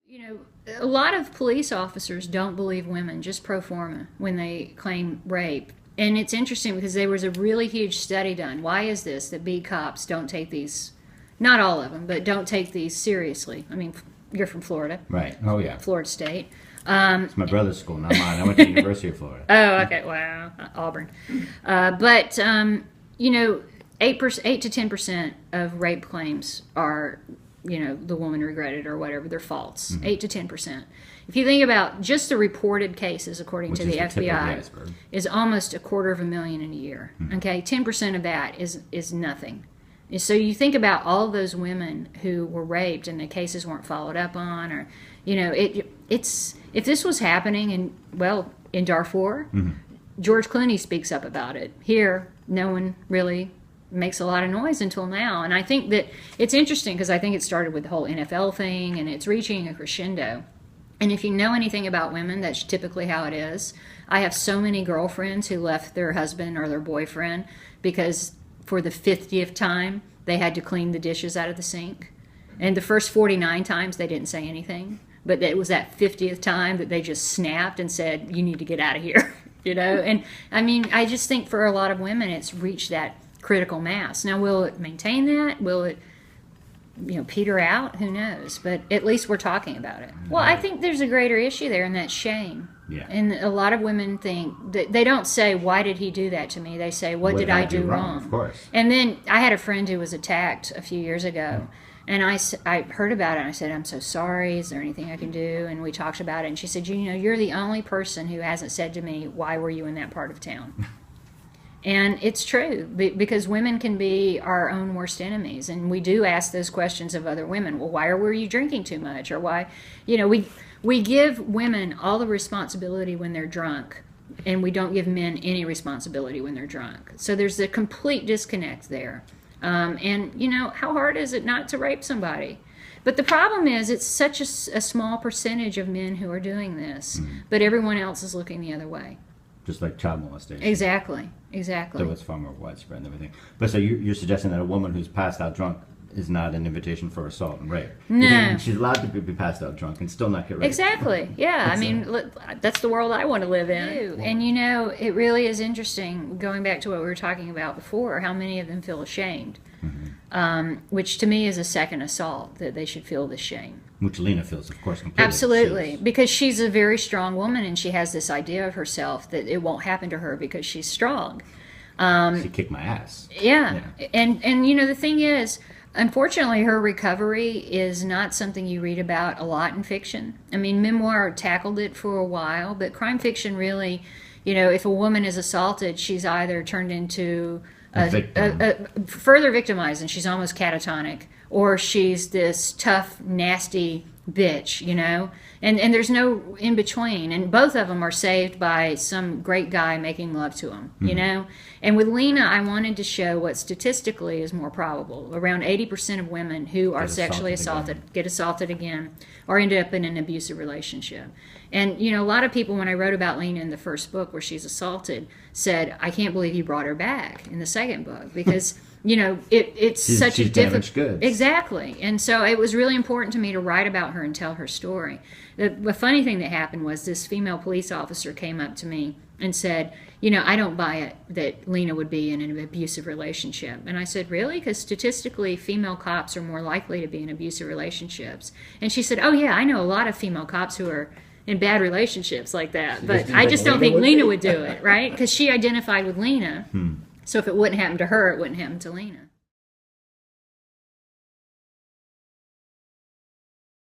You know, a lot of police officers don't believe women just pro forma when they claim rape. And it's interesting because there was a really huge study done. Why is this that beat cops don't take these, not all of them, but don't take these seriously? I mean, you're from Florida. Right. Oh, yeah. Florida State. It's my brother's school, not mine. I went to the University of Florida. Oh, okay. Wow. Auburn. But, you know, 8 to 10% of rape claims are, you know, the woman regretted or whatever. They're false. Mm-hmm. 8 to 10%. If you think about just the reported cases, according to the FBI, is almost 250,000 in a year. Mm-hmm. Okay, 10% of that is nothing. So you think about all those women who were raped and the cases weren't followed up on, or, you know, it's if this was happening in Darfur, mm-hmm. George Clooney speaks up about it. Here, no one really makes a lot of noise until now. And I think that it's interesting because I think it started with the whole NFL thing and it's reaching a crescendo. And if you know anything about women, that's typically how it is. I have so many girlfriends who left their husband or their boyfriend because for the 50th time they had to clean the dishes out of the sink. And the first 49 times they didn't say anything. But it was that 50th time that they just snapped and said, you need to get out of here. You know? And I mean, I just think for a lot of women it's reached that critical mass. Now, will it maintain that? Will it, you know, peter out? Who knows? But at least we're talking about it. Well, I think there's a greater issue there, and that's shame. Yeah. And a lot of women think that they don't say, why did he do that to me? They say, what did I do wrong? Of course. And then I had a friend who was attacked a few years ago, and I heard about it, and I said, I'm so sorry. Is there anything I can do? And we talked about it, and she said, you know, you're the only person who hasn't said to me, why were you in that part of town? And it's true, because women can be our own worst enemies. And we do ask those questions of other women. Well, why were you drinking too much? Or why, you know, we give women all the responsibility when they're drunk, and we don't give men any responsibility when they're drunk. So there's a complete disconnect there. And, you know, how hard is it not to rape somebody? But the problem is it's such a small percentage of men who are doing this, but everyone else is looking the other way. Just like child molestation. Exactly. So it's far more widespread and everything. But so you're suggesting that a woman who's passed out drunk is not an invitation for assault and rape? No. She's allowed to be passed out drunk and still not get raped. Exactly. Yeah. I mean, that's the world I want to live in. And, you know, it really is interesting, going back to what we were talking about before, how many of them feel ashamed, which to me is a second assault, that they should feel this shame. Which Lena feels, of course, completely. Absolutely, because she's a very strong woman, and she has this idea of herself that it won't happen to her because she's strong. She kicked my ass. Yeah. And you know, the thing is, unfortunately, her recovery is not something you read about a lot in fiction. I mean, memoir tackled it for a while, but crime fiction really, you know, if a woman is assaulted, she's either turned into further victimized, and she's almost catatonic, or she's this tough, nasty bitch, you know, and there's no in between, and both of them are saved by some great guy making love to them, you know. And with Lena, I wanted to show what statistically is more probable. Around 80% of women who are sexually assaulted get assaulted again, or end up in an abusive relationship. And, you know, a lot of people, when I wrote about Lena in the first book where she's assaulted, said, I can't believe you brought her back in the second book, because you know, she's such a damaged goods. Exactly. And so it was really important to me to write about her and tell her story. The funny thing that happened was this female police officer came up to me and said, you know, I don't buy it that Lena would be in an abusive relationship. And I said, really? Because statistically, female cops are more likely to be in abusive relationships. And she said, oh, yeah, I know a lot of female cops who are in bad relationships like that. But I just don't think Lena would do it, right? Because she identified with Lena. So if it wouldn't happen to her, it wouldn't happen to Lena.